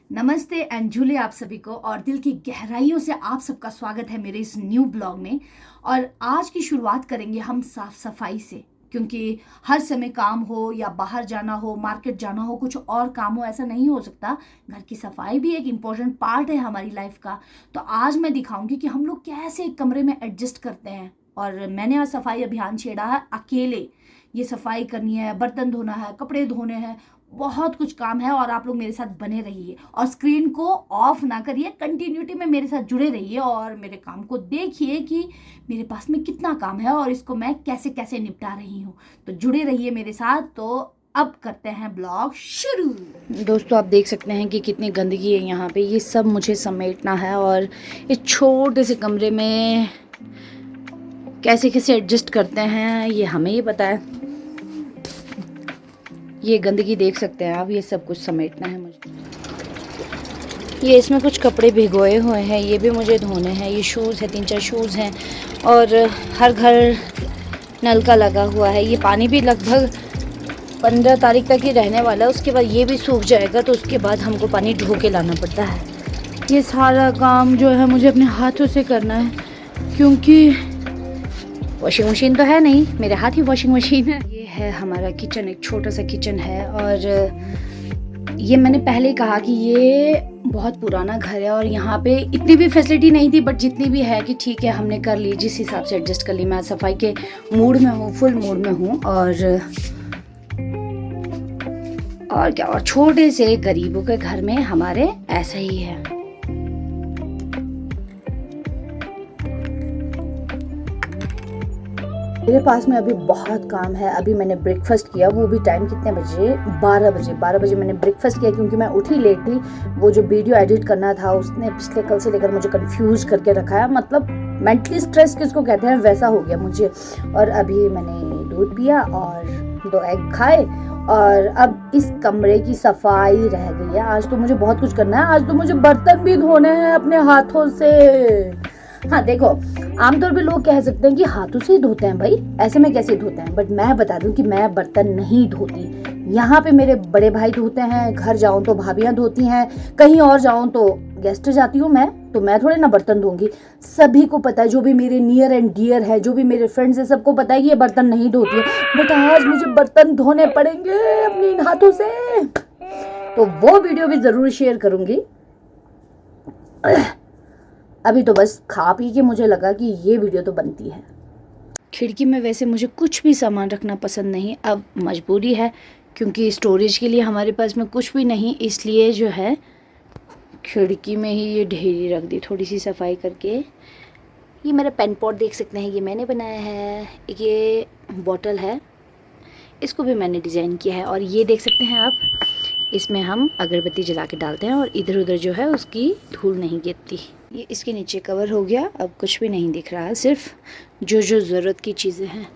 नमस्ते अंजुले आप सभी को और दिल की गहराइयों से आप सबका स्वागत है मेरे इस न्यू ब्लॉग में। और आज की शुरुआत करेंगे हम साफ सफाई से, क्योंकि हर समय काम हो या बाहर जाना हो, मार्केट जाना हो, कुछ और काम हो, ऐसा नहीं हो सकता। घर की सफाई भी एक इम्पोर्टेंट पार्ट है हमारी लाइफ का। तो आज मैं दिखाऊंगी कि हम लोग कैसे एक कमरे में एडजस्ट करते हैं। और मैंने आज सफाई अभियान छेड़ा है अकेले। ये सफाई करनी है, बर्तन धोना है, कपड़े धोने हैं, बहुत कुछ काम है। और आप लोग मेरे साथ बने रहिए और स्क्रीन को ऑफ ना करिए, कंटिन्यूटी में मेरे साथ जुड़े रहिए और मेरे काम को देखिए कि मेरे पास में कितना काम है और इसको मैं कैसे कैसे निपटा रही हूँ। तो जुड़े रहिए मेरे साथ। तो अब करते हैं ब्लॉग शुरू। दोस्तों आप देख सकते हैं कि कितनी गंदगी है यहाँ पे। ये सब मुझे समेटना है और इस छोटे से कमरे में कैसे कैसे एडजस्ट करते हैं ये हमें ही पता है। ये गंदगी देख सकते हैं आप, ये सब कुछ समेटना है मुझे। ये इसमें कुछ कपड़े भिगोए हुए हैं, ये भी मुझे धोने हैं। ये शूज़ है, 3-4 शूज़ हैं और हर घर नल का लगा हुआ है। ये पानी भी लगभग 15 तारीख तक ही रहने वाला है, उसके बाद ये भी सूख जाएगा। तो उसके बाद हमको पानी ढो के लाना पड़ता है। ये सारा काम जो है मुझे अपने हाथों से करना है, क्योंकि वॉशिंग मशीन तो है नहीं, मेरे हाथ ही वॉशिंग मशीन है। ये है हमारा किचन, एक छोटा सा किचन है। और ये मैंने पहले कहा कि ये बहुत पुराना घर है और यहाँ पे इतनी भी फैसिलिटी नहीं थी, बट जितनी भी है कि ठीक है हमने कर ली, जिस हिसाब से एडजस्ट कर ली। मैं सफाई के मूड में हूँ, फुल मूड में हूँ। और क्या, और छोटे से गरीबों के घर में हमारे ऐसा ही है। मेरे पास में अभी बहुत काम है। अभी मैंने ब्रेकफास्ट किया, वो भी टाइम कितने बजे, 12 बजे मैंने ब्रेकफास्ट किया, क्योंकि मैं उठी लेट थी। वो जो वीडियो एडिट करना था उसने पिछले कल से लेकर मुझे कंफ्यूज करके रखा है। मतलब मेंटली स्ट्रेस किसको कहते हैं, वैसा हो गया मुझे। और अभी मैंने दूध पिया और 2 एग खाए और अब इस कमरे की सफाई रह गई है। आज तो मुझे बहुत कुछ करना है। आज तो मुझे बर्तन भी धोने हैं अपने हाथों से। हाँ देखो, आमतौर पे लोग कह सकते हैं कि हाथों से ही धोते हैं भाई, ऐसे में कैसे धोते हैं। बट मैं बता दूं कि मैं बर्तन नहीं धोती। यहाँ पे मेरे बड़े भाई धोते हैं, घर जाऊं तो भाभियाँ धोती हैं, कहीं और जाऊं तो गेस्ट जाती हूँ मैं, तो मैं थोड़े ना बर्तन धोंगी। सभी को पता है, जो भी मेरे नियर एंड डियर है, जो भी मेरे फ्रेंड्स है, सबको पता है कि ये बर्तन नहीं धोती है। बट आज मुझे बर्तन धोने पड़ेंगे अपने इन हाथों से, तो वो वीडियो भी जरूर शेयर करूंगी। अभी तो बस खा पी के मुझे लगा कि ये वीडियो तो बनती है। खिड़की में वैसे मुझे कुछ भी सामान रखना पसंद नहीं, अब मजबूरी है, क्योंकि स्टोरेज के लिए हमारे पास में कुछ भी नहीं, इसलिए जो है खिड़की में ही ये ढेरी रख दी थोड़ी सी सफाई करके। ये मेरा पेन पॉट देख सकते हैं, ये मैंने बनाया है। ये बॉटल है, इसको भी मैंने डिज़ाइन किया है। और ये देख सकते हैं आप, इसमें हम अगरबत्ती जला के डालते हैं और इधर उधर जो है उसकी धूल नहीं गिरती। ये इसके नीचे कवर हो गया, अब कुछ भी नहीं दिख रहा है, सिर्फ जो जो ज़रूरत की चीज़ें हैं।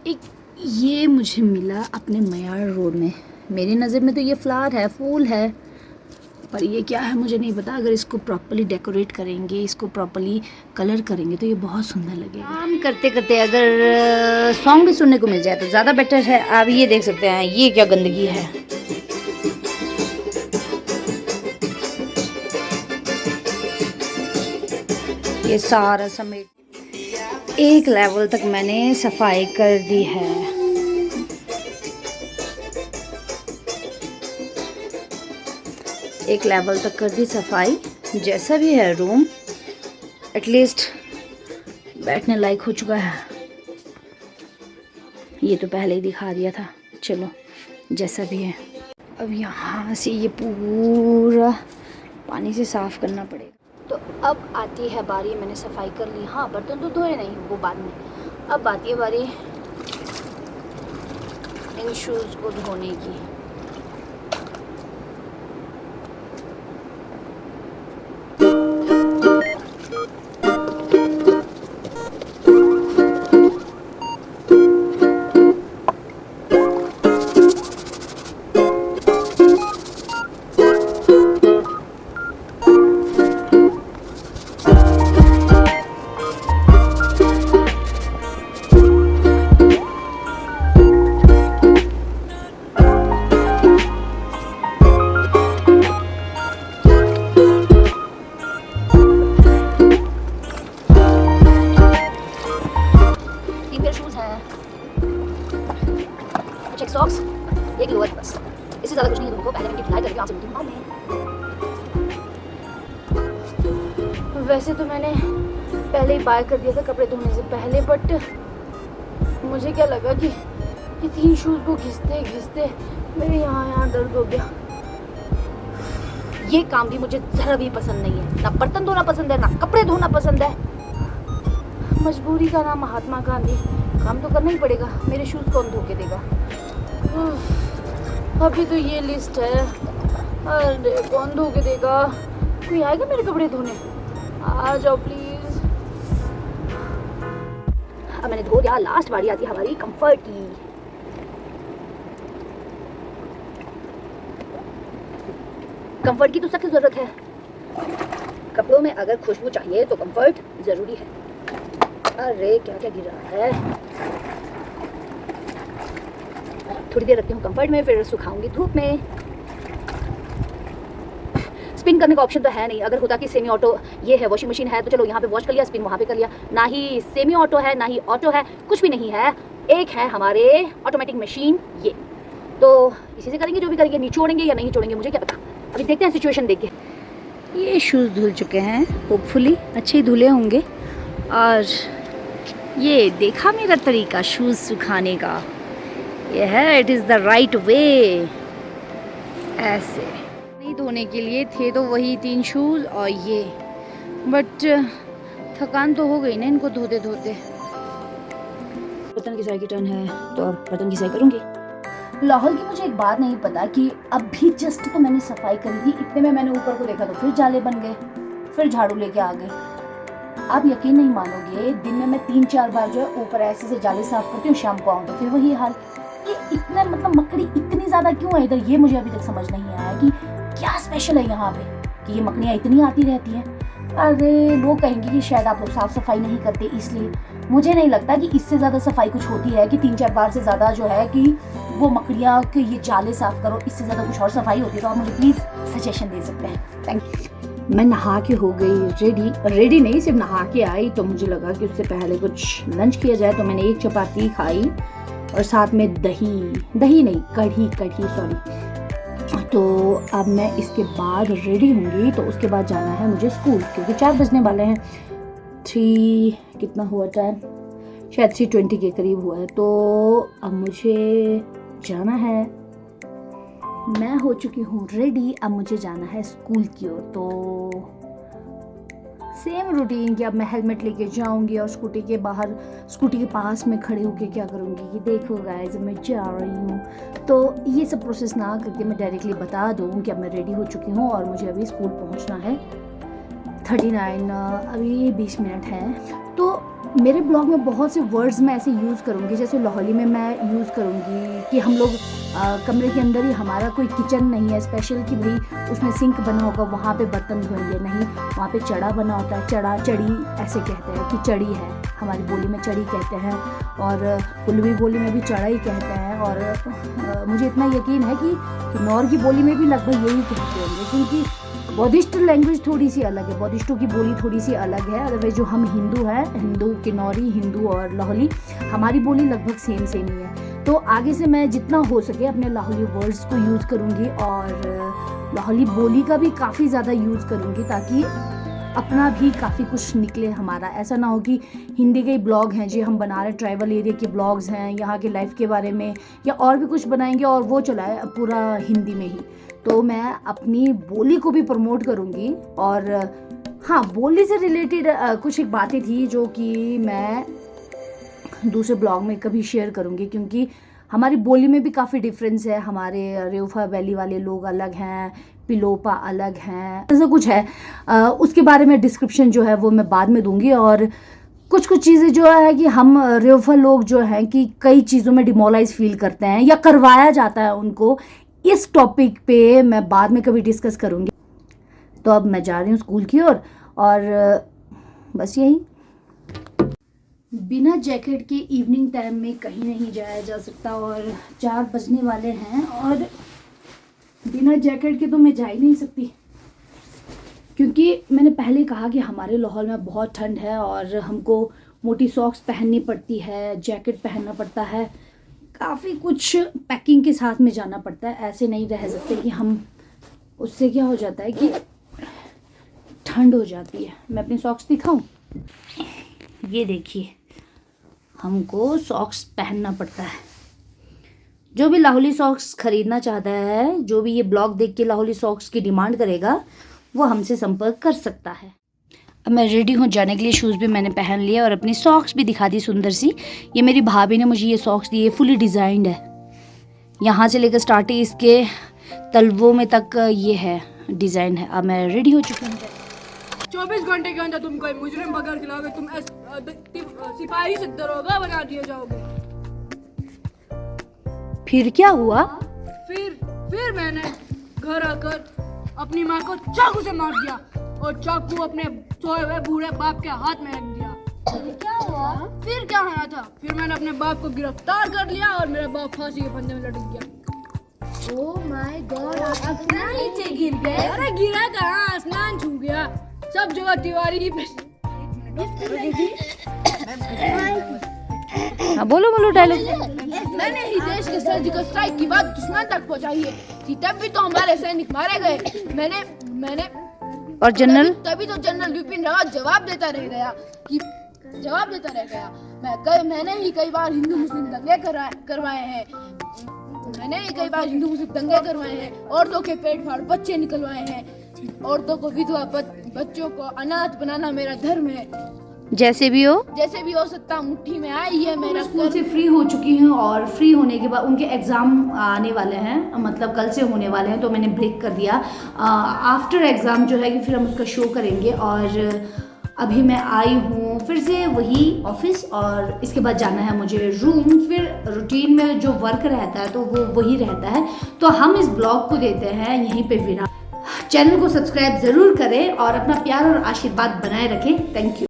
एक ये मुझे मिला अपने मयार रोड में। मेरी नज़र में तो ये फ्लावर है, फूल है, पर ये क्या है मुझे नहीं पता। अगर इसको प्रॉपर्ली डेकोरेट करेंगे, इसको प्रॉपर्ली कलर करेंगे तो ये बहुत सुंदर लगेगा। काम करते करते अगर सॉन्ग भी सुनने को मिल जाए तो ज़्यादा बेटर है। आप ये देख सकते हैं, ये क्या गंदगी है। ये सारा समेट एक लेवल तक मैंने सफाई कर दी है। एक लेवल तक कर दी सफाई। जैसा भी है रूम एटलीस्ट बैठने लायक हो चुका है। ये तो पहले ही दिखा दिया था, चलो जैसा भी है। अब यहाँ से ये पूरा पानी से साफ़ करना पड़ेगा। तो अब आती है बारी, मैंने सफाई कर ली। हाँ बर्तन तो धोए नहीं, वो बाद में। अब आती है बारी इन शूज़ को धोने की। काम से मिलती हूँ। वैसे तो मैंने पहले ही बाय कर दिया था कपड़े धोने से पहले, बट मुझे क्या लगा कि ये 3 शूज़ को घिसते घिसते मेरे यहाँ दर्द हो गया। ये काम भी मुझे ज़रा भी पसंद नहीं है, ना बर्तन धोना पसंद है, ना कपड़े धोना पसंद है। मजबूरी का नाम महात्मा गांधी, काम तो करना ही पड़ेगा। मेरे शूज़ कौन धो के देगा? अभी तो ये लिस्ट है, अरे कौन धो के देगा? कोई आएगा मेरे कपड़े धोने? आ जाओ प्लीज़। अब मैंने धो दिया, लास्ट बारी आती है हमारी कंफर्ट की। कंफर्ट की तो सख्त ज़रूरत है। कपड़ों में अगर खुशबू चाहिए तो कंफर्ट ज़रूरी है। अरे क्या क्या गिर रहा है। थोड़ी देर रखती हूँ कंफर्ट में, फिर सुखाऊंगी धूप में। स्पिन करने का ऑप्शन तो है नहीं। अगर होता कि सेमी ऑटो ये है, वॉशिंग मशीन है, तो चलो यहाँ पे वॉश कर लिया, स्पिन वहाँ पे कर लिया। ना ही सेमी ऑटो है, ना ही ऑटो है, कुछ भी नहीं है। एक है हमारे ऑटोमेटिक मशीन ये। तो इसी से करेंगे जो भी करेंगे। निचोड़ेंगे या नहीं छोड़ेंगे मुझे क्या पता, अभी देखते हैं सिचुएशन देख के। ये शूज़ धुल चुके हैं, होपफुली अच्छे ही धुले होंगे। और ये देखा मेरा तरीका शूज़ सुखाने का, ये है, it is the right way. ऐसे नहीं धोने के लिए थे तो वही 3 शूज़ और ये, बट थकान तो हो गई ना इनको धोते धोते। बर्तन की साई की टर्न है तो अब बर्तन की साई करूँगी। लाहौल की मुझे एक बात नहीं पता कि अभी जस्ट तो मैंने सफाई करी थी, इतने में मैंने ऊपर को देखा तो फिर जाले बन गए, फिर झाड़ू लेके आ गई। आप यकीन नहीं मानोगे, दिन में मैं 3-4 बार जो है ऊपर ऐसे से जाले साफ करती हूँ, शाम को आऊँ तो फिर वही हाल। ये इतना मतलब मकड़ी इतनी ज़्यादा क्यों है इधर, ये मुझे अभी तक समझ नहीं आया कि क्या स्पेशल है यहाँ पे कि ये मकड़ियाँ इतनी आती रहती हैं। अरे लोग कहेंगे कि शायद आप लोग साफ़ सफाई नहीं करते इसलिए। मुझे नहीं लगता कि इससे ज़्यादा सफाई कुछ होती है कि 3-4 बार से ज़्यादा जो है कि वो मकड़ियाँ के ये जाले साफ़ करो, इससे ज़्यादा कुछ और सफाई होती है तो आप मुझे प्लीज़ सजेशन दे सकते हैं। Thank you. मैं नहा के हो गई रेडी नहीं, सिर्फ नहा के आई तो मुझे लगा कि उससे पहले कुछ लंच किया जाए। तो मैंने 1 चपाती खाई और साथ में दही नहीं, कढ़ी सॉरी। तो अब मैं इसके बाद रेडी होंगी, तो उसके बाद जाना है मुझे स्कूल, क्योंकि 4 बजने वाले हैं। 3 कितना हुआ टाइम, शायद 3:20 के करीब हुआ है। तो अब मुझे जाना है, मैं हो चुकी हूँ रेडी, अब मुझे जाना है स्कूल की ओर। तो सेम रूटीन कि अब मैं हेलमेट लेके जाऊंगी और स्कूटी के पास में खड़े होके क्या करूंगी कि देखो गाइस मैं जा रही हूँ। तो ये सब प्रोसेस ना करके मैं डायरेक्टली बता दूँ कि अब मैं रेडी हो चुकी हूँ और मुझे अभी स्कूल पहुँचना है। 39 अभी 20 मिनट है। तो मेरे ब्लॉग में बहुत से वर्ड्स मैं ऐसे यूज़ करूँगी, जैसे लाहौली में मैं यूज़ करूँगी कि हम लोग कमरे के अंदर ही, हमारा कोई किचन नहीं है स्पेशल कि भाई उसमें सिंक बना होगा वहाँ पे बर्तन धोएंगे, नहीं, वहाँ पे चढ़ा बना होता है। चढ़ी ऐसे कहते हैं कि चढ़ी है, हमारी बोली में चढ़ी कहते हैं और पुलवी बोली में भी चढ़ा ही कहते हैं। और मुझे इतना यकीन है कि किन्नौर की बोली में भी लगभग यही कहते होंगे, क्योंकि बौद्धिस्ट लैंग्वेज थोड़ी सी अलग है, बौद्धिस्टों की बोली थोड़ी सी अलग है। अदरवाइज जो हम हिंदू हैं, हिंदू किन्नौरी, हिंदू और लाहौली, हमारी बोली लगभग सेम ही है। तो आगे से मैं जितना हो सके अपने लाहौली वर्ड्स को यूज़ करूँगी और लाहौली बोली का भी काफ़ी ज़्यादा यूज़ करूँगी, ताकि अपना भी काफ़ी कुछ निकले हमारा। ऐसा ना हो कि हिंदी के ही ब्लॉग हैं जी हम बना रहे, ट्रैवल एरिया के ब्लॉग्स हैं, यहाँ के लाइफ के बारे में या और भी कुछ बनाएंगे और वो चलाए पूरा हिंदी में ही। तो मैं अपनी बोली को भी प्रमोट करूँगी। और हाँ, बोली से रिलेटेड कुछ एक बातें थी जो कि मैं दूसरे ब्लॉग में कभी शेयर करूँगी, क्योंकि हमारी बोली में भी काफ़ी डिफरेंस है। हमारे रेउफा वैली वाले लोग अलग हैं, पिलोपा अलग हैं, ऐसा कुछ है। उसके बारे में डिस्क्रिप्शन जो है वो मैं बाद में दूंगी। और कुछ चीज़ें जो है कि हम रेउफा लोग जो हैं कि कई चीज़ों में डिमोलाइज फील करते हैं या करवाया जाता है उनको, इस टॉपिक पे मैं बाद में कभी डिस्कस करूँगी। तो अब मैं जा रही हूँ स्कूल की ओर और बस यही। बिना जैकेट के इवनिंग टाइम में कहीं नहीं जाया जा सकता और 4 बजने वाले हैं और बिना जैकेट के तो मैं जा ही नहीं सकती, क्योंकि मैंने पहले कहा कि हमारे लाहौल में बहुत ठंड है और हमको मोटी सॉक्स पहननी पड़ती है, जैकेट पहनना पड़ता है, काफ़ी कुछ पैकिंग के साथ में जाना पड़ता है। ऐसे नहीं रह सकते कि हम उससे क्या हो जाता है कि ठंड हो जाती है। मैं अपनी सॉक्स दिखाऊं? ये देखिए, हमको सॉक्स पहनना पड़ता है। जो भी लाहौली सॉक्स खरीदना चाहता है, जो भी ये ब्लॉग देख के लाहौली सॉक्स की डिमांड करेगा, वो हमसे संपर्क कर सकता है। अब मैं रेडी हूँ जाने के लिए। शूज़ भी मैंने पहन लिया और अपनी सॉक्स भी दिखा दी सुंदर सी। ये मेरी भाभी ने मुझे ये सॉक्स दी, ये फुली डिज़ाइंड है। यहाँ से लेकर स्टार्टिंग इसके तलवों में तक ये है, डिज़ाइन है। अब मैं रेडी हो चुकी हूँ। 24 घंटे के अंदर तुम कोई मुजरिम पकड़ के लाओगे, तुम सिपाही से दरोगा बना दिए जाओगे। फिर क्या हुआ? फिर मैंने घर आकर अपनी माँ को चाकू से मार दिया और चाकू अपने सोए हुए बूढ़े बाप के हाथ में रख दिया। क्या हुआ? फिर क्या होना था? फिर मैंने अपने बाप को गिरफ्तार कर लिया और मेरा बाप फांसी के फंदे में लटक गया। ओह माय गॉड, आप इतना नीचे गिर गए? अरे गिरा कहाँ, आसमान छू गया। सब जगह तिवारी की हाँ बोलो डायलॉग। मैंने ही देश के सर्जिकल स्ट्राइक की बात दुश्मन तक पहुंचाई है कि तब भी तो हमारे सैनिक मारे गए। मैंने और जनरल तभी तो जनरल विपिन रावत जवाब देता रह गया। मैंने ही कई बार हिंदू मुस्लिम दंगे करवाए हैं। औरतों के पेट फाड़ बच्चे निकलवाए हैं। औरतों को विधवा बच्चों को अनाथ बनाना मेरा धर्म है। जैसे भी हो सत्ता मुट्ठी में आई है मेरा। स्कूल से फ्री हो चुकी हूँ और फ्री होने के बाद उनके एग्ज़ाम आने वाले हैं, मतलब कल से होने वाले हैं, तो मैंने ब्रेक कर दिया। आफ्टर एग्ज़ाम जो है कि फिर हम उसका शो करेंगे। और अभी मैं आई हूँ फिर से वही ऑफिस और इसके बाद जाना है मुझे रूम। फिर रूटीन में जो वर्क रहता है तो वो वही रहता है। तो हम इस ब्लॉग को देते हैं यहीं पे विराम। चैनल को सब्सक्राइब ज़रूर करें और अपना प्यार और आशीर्वाद बनाए रखें। Thank you.